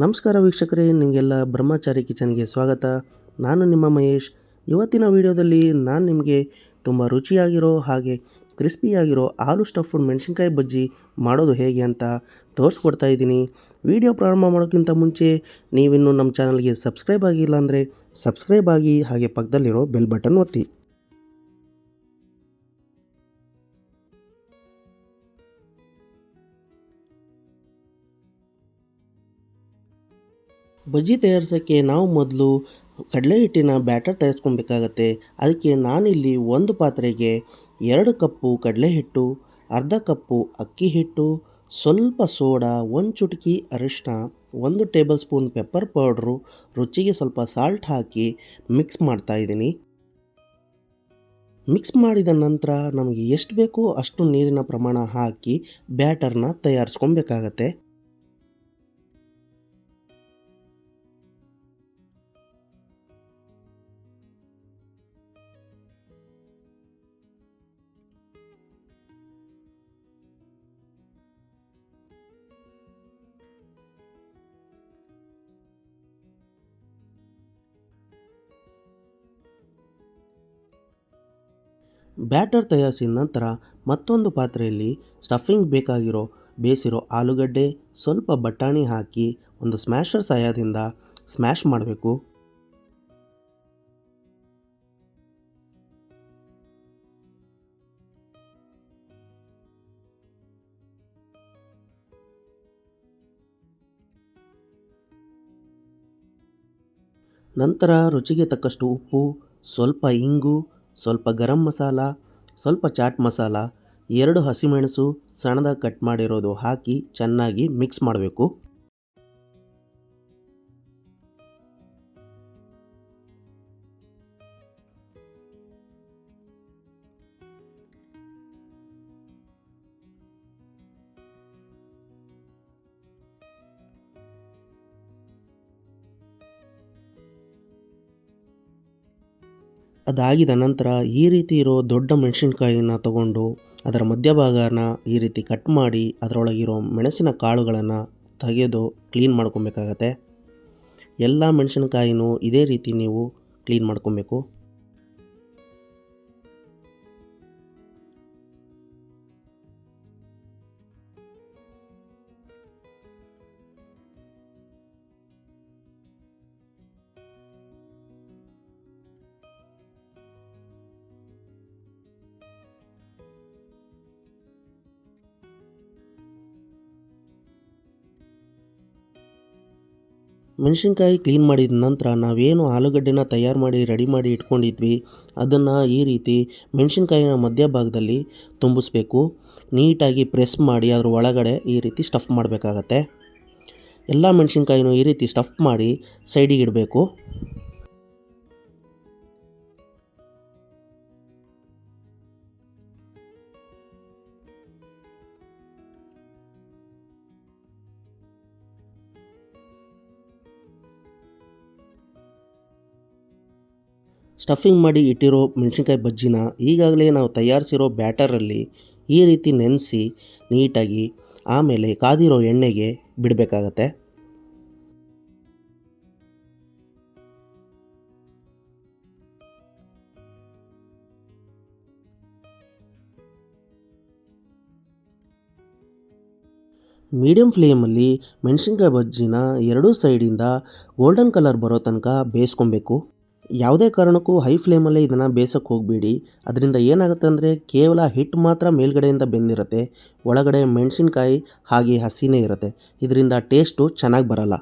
ನಮಸ್ಕಾರ ವೀಕ್ಷಕರೇ, ನಿಮಗೆಲ್ಲ ಬ್ರಹ್ಮಚಾರಿ ಕಿಚನ್ಗೆ ಸ್ವಾಗತ. ನಾನು ನಿಮ್ಮ ಮಹೇಶ್. ಇವತ್ತಿನ ವಿಡಿಯೋದಲ್ಲಿ ನಾನು ನಿಮಗೆ ತುಂಬ ರುಚಿಯಾಗಿರೋ ಹಾಗೆ ಕ್ರಿಸ್ಪಿಯಾಗಿರೋ ಆಲೂ ಸ್ಟಫ್ಡ್ ಮೆಣಸಿನ್ಕಾಯಿ ಬಜ್ಜಿ ಮಾಡೋದು ಹೇಗೆ ಅಂತ ತೋರಿಸ್ಕೊಡ್ತಾ ಇದ್ದೀನಿ. ವಿಡಿಯೋ ಪ್ರಾರಂಭ ಮಾಡೋಕ್ಕಿಂತ ಮುಂಚೆ ನೀವಿನ್ನೂ ನಮ್ಮ ಚಾನಲ್ಗೆ ಸಬ್ಸ್ಕ್ರೈಬ್ ಆಗಿಲ್ಲ ಅಂದರೆ ಸಬ್ಸ್ಕ್ರೈಬ್ ಆಗಿ, ಹಾಗೆ ಪಕ್ಕದಲ್ಲಿರೋ ಬೆಲ್ ಬಟನ್ ಒತ್ತಿ. ಬಜ್ಜಿ ತಯಾರಿಸೋಕ್ಕೆ ನಾವು ಮೊದಲು ಕಡಲೆ ಹಿಟ್ಟಿನ ಬ್ಯಾಟರ್ ತಯಾರಿಸ್ಕೊಬೇಕಾಗತ್ತೆ. ಅದಕ್ಕೆ ನಾನಿಲ್ಲಿ ಒಂದು ಪಾತ್ರೆಗೆ 2 ಕಪ್ಪು ಕಡಲೆ ಹಿಟ್ಟು, ಅರ್ಧ ಕಪ್ಪು ಅಕ್ಕಿ ಹಿಟ್ಟು, ಸ್ವಲ್ಪ ಸೋಡಾ, 1 ಚುಟುಕಿ ಅರಿಶಿನ, 1 ಟೇಬಲ್ ಸ್ಪೂನ್ ಪೆಪ್ಪರ್ ಪೌಡ್ರು, ರುಚಿಗೆ ಸ್ವಲ್ಪ ಸಾಲ್ಟ್ ಹಾಕಿ ಮಿಕ್ಸ್ ಮಾಡ್ತಾಯಿದ್ದೀನಿ. ಮಿಕ್ಸ್ ಮಾಡಿದ ನಂತರ ನಮಗೆ ಎಷ್ಟು ಬೇಕೋ ಅಷ್ಟು ನೀರಿನ ಪ್ರಮಾಣ ಹಾಕಿ ಬ್ಯಾಟರ್ನ ತಯಾರಿಸ್ಕೊಬೇಕಾಗತ್ತೆ. ಬ್ಯಾಟರ್ ತಯಾರಿಸಿದ ನಂತರ ಮತ್ತೊಂದು ಪಾತ್ರೆಯಲ್ಲಿ ಸ್ಟಫಿಂಗ್ ಬೇಕಾಗಿರೋ ಬೇಯಿಸಿರೋ ಆಲೂಗಡ್ಡೆ, ಸ್ವಲ್ಪ ಬಟಾಣಿ ಹಾಕಿ ಒಂದು ಸ್ಮ್ಯಾಶರ್ ಸಹಾಯದಿಂದ ಸ್ಮ್ಯಾಶ್ ಮಾಡಬೇಕು. ನಂತರ ರುಚಿಗೆ ತಕ್ಕಷ್ಟು ಉಪ್ಪು, ಸ್ವಲ್ಪ ಇಂಗು, ಸ್ವಲ್ಪ ಗರಂ ಮಸಾಲ, ಸ್ವಲ್ಪ ಚಾಟ್ ಮಸಾಲ, 2 ಹಸಿಮೆಣಸು ಸಣ್ಣದಾಗಿ ಕಟ್ ಮಾಡಿರೋದು ಹಾಕಿ ಚೆನ್ನಾಗಿ ಮಿಕ್ಸ್ ಮಾಡಬೇಕು. ಅದಾಗಿದ ನಂತರ ಈ ರೀತಿ ಇರೋ ದೊಡ್ಡ ಮೆಣಸಿನ್ಕಾಯಿನ ತಗೊಂಡು ಅದರ ಮಧ್ಯಭಾಗನ ಈ ರೀತಿ ಕಟ್ ಮಾಡಿ ಅದರೊಳಗಿರೋ ಮೆಣಸಿನ ಕಾಳುಗಳನ್ನು ತೆಗೆದು ಕ್ಲೀನ್ ಮಾಡ್ಕೊಬೇಕಾಗತ್ತೆ. ಎಲ್ಲ ಮೆಣಸಿನಕಾಯಿನೂ ಇದೇ ರೀತಿ ನೀವು ಕ್ಲೀನ್ ಮಾಡ್ಕೊಬೇಕು. ಮೆಣಸಿನ್ಕಾಯಿ ಕ್ಲೀನ್ ಮಾಡಿದ ನಂತರ ನಾವೇನು ಆಲೂಗಡ್ಡೆನ ತಯಾರು ಮಾಡಿ ರೆಡಿ ಮಾಡಿ ಇಟ್ಕೊಂಡಿದ್ವಿ ಅದನ್ನು ಈ ರೀತಿ ಮೆಣಸಿನ್ಕಾಯಿನ ಮಧ್ಯಭಾಗದಲ್ಲಿ ತುಂಬಿಸ್ಬೇಕು. ನೀಟಾಗಿ ಪ್ರೆಸ್ ಮಾಡಿ ಅದರ ಒಳಗಡೆ ಈ ರೀತಿ ಸ್ಟಫ್ ಮಾಡಬೇಕಾಗತ್ತೆ. ಎಲ್ಲ ಮೆಣಸಿನ್ಕಾಯಿನೂ ಈ ರೀತಿ ಸ್ಟಫ್ ಮಾಡಿ ಸೈಡಿಗೆ ಇಡಬೇಕು. ಸ್ಟಫಿಂಗ್ ಮಾಡಿ ಇಟ್ಟಿರೋ ಮೆಣಸಿನ್ಕಾಯಿ ಬಜ್ಜಿನ ಈಗಾಗಲೇ ನಾವು ತಯಾರಿಸಿರೋ ಬ್ಯಾಟರಲ್ಲಿ ಈ ರೀತಿ ನೆನೆಸಿ ನೀಟಾಗಿ ಆಮೇಲೆ ಕಾದಿರೋ ಎಣ್ಣೆಗೆ ಬಿಡಬೇಕಾಗತ್ತೆ. ಮೀಡಿಯಮ್ ಫ್ಲೇಮಲ್ಲಿ ಮೆಣಸಿನ್ಕಾಯಿ ಬಜ್ಜಿನ ಎರಡೂ ಸೈಡಿಂದ ಗೋಲ್ಡನ್ ಕಲರ್ ಬರೋ ತನಕ ಬೇಯಿಸ್ಕೊಬೇಕು. ಯಾವುದೇ ಕಾರಣಕ್ಕೂ ಹೈ ಫ್ಲೇಮಲ್ಲೇ ಇದನ್ನು ಬೇಯಿಸೋಕ್ಕೆ ಹೋಗಬೇಡಿ. ಅದರಿಂದ ಏನಾಗುತ್ತೆ ಅಂದರೆ ಕೇವಲ ಹಿಟ್ಟು ಮಾತ್ರ ಮೇಲ್ಗಡೆಯಿಂದ ಬೆಂದಿರುತ್ತೆ, ಒಳಗಡೆ ಮೆಣಸಿನ್ಕಾಯಿ ಹಾಗೆ ಹಸಿನೇ ಇರುತ್ತೆ. ಇದರಿಂದ ಟೇಸ್ಟು ಚೆನ್ನಾಗಿ ಬರಲ್ಲ.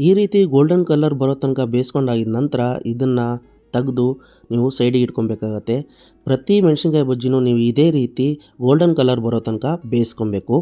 ಈ ರೀತಿ ಗೋಲ್ಡನ್ ಕಲರ್ ಬರೋ ತನಕ ಬೇಯಿಸ್ಕೊಂಡಾಗಿದ ನಂತರ ಇದನ್ನು ತೆಗೆದು ನೀವು ಸೈಡಿಗೆ ಇಟ್ಕೊಬೇಕಾಗತ್ತೆ. ಪ್ರತಿ ಮೆಣಸಿನ್ಕಾಯಿ ಬಜ್ಜಿನೂ ನೀವು ಇದೇ ರೀತಿ ಗೋಲ್ಡನ್ ಕಲರ್ ಬರೋ ತನಕ ಬೇಯಿಸ್ಕೊಬೇಕು.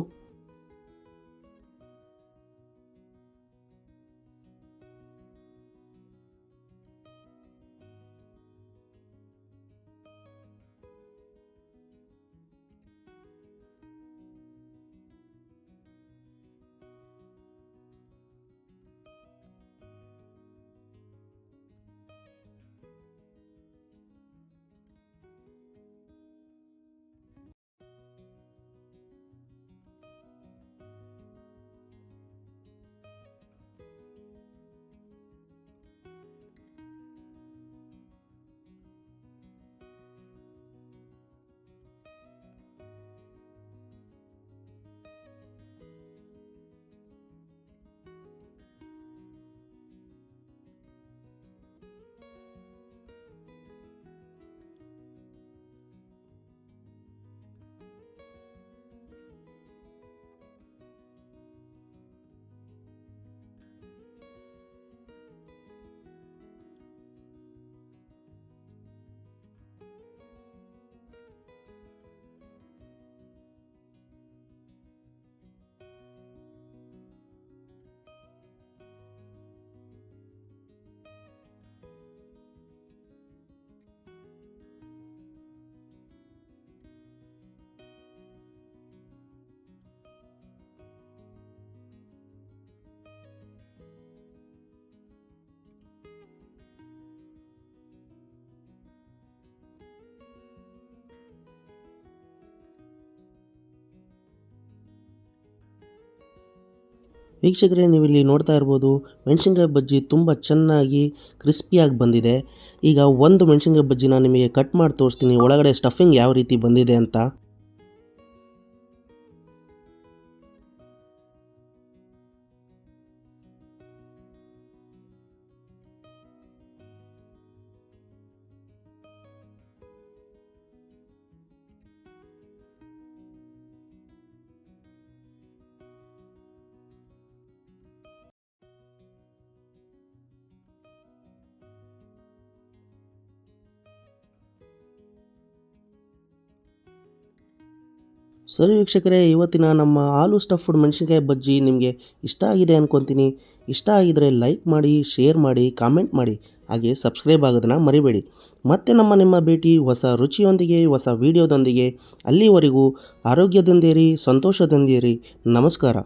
ವೀಕ್ಷಕರೇ, ನೀವಿಲ್ಲಿ ನೋಡ್ತಾ ಇರ್ಬೋದು ಮೆಣಸಿನ್ಕಾಯಿ ಬಜ್ಜಿ ತುಂಬ ಚೆನ್ನಾಗಿ ಕ್ರಿಸ್ಪಿಯಾಗಿ ಬಂದಿದೆ. ಈಗ ಒಂದು ಮೆಣಸಿನ್ಕಾಯಿ ಬಜ್ಜಿನ ನಿಮಗೆ ಕಟ್ ಮಾಡಿ ತೋರಿಸ್ತೀನಿ ಒಳಗಡೆ ಸ್ಟಫಿಂಗ್ ಯಾವ ರೀತಿ ಬಂದಿದೆ ಅಂತ. ಸರಿ ವೀಕ್ಷಕರೇ, ಇವತ್ತಿನ ನಮ್ಮ ಆಲೂ ಸ್ಟಫ್ಡ್ ಮೆಣಸಿನ್ಕಾಯಿ ಬಜ್ಜಿ ನಿಮಗೆ ಇಷ್ಟ ಆಗಿದೆ ಅಂದ್ಕೊತೀನಿ. ಇಷ್ಟ ಆಗಿದರೆ ಲೈಕ್ ಮಾಡಿ, ಶೇರ್ ಮಾಡಿ, ಕಾಮೆಂಟ್ ಮಾಡಿ, ಹಾಗೆ ಸಬ್ಸ್ಕ್ರೈಬ್ ಆಗೋದನ್ನು ಮರಿಬೇಡಿ. ಮತ್ತೆ ನಿಮ್ಮ ಭೇಟಿ ಹೊಸ ರುಚಿಯೊಂದಿಗೆ, ಹೊಸ ವಿಡಿಯೋದೊಂದಿಗೆ. ಅಲ್ಲಿವರೆಗೂ ಆರೋಗ್ಯದಿಂದಿರಿ, ಸಂತೋಷದಿಂದಿರಿ. ನಮಸ್ಕಾರ.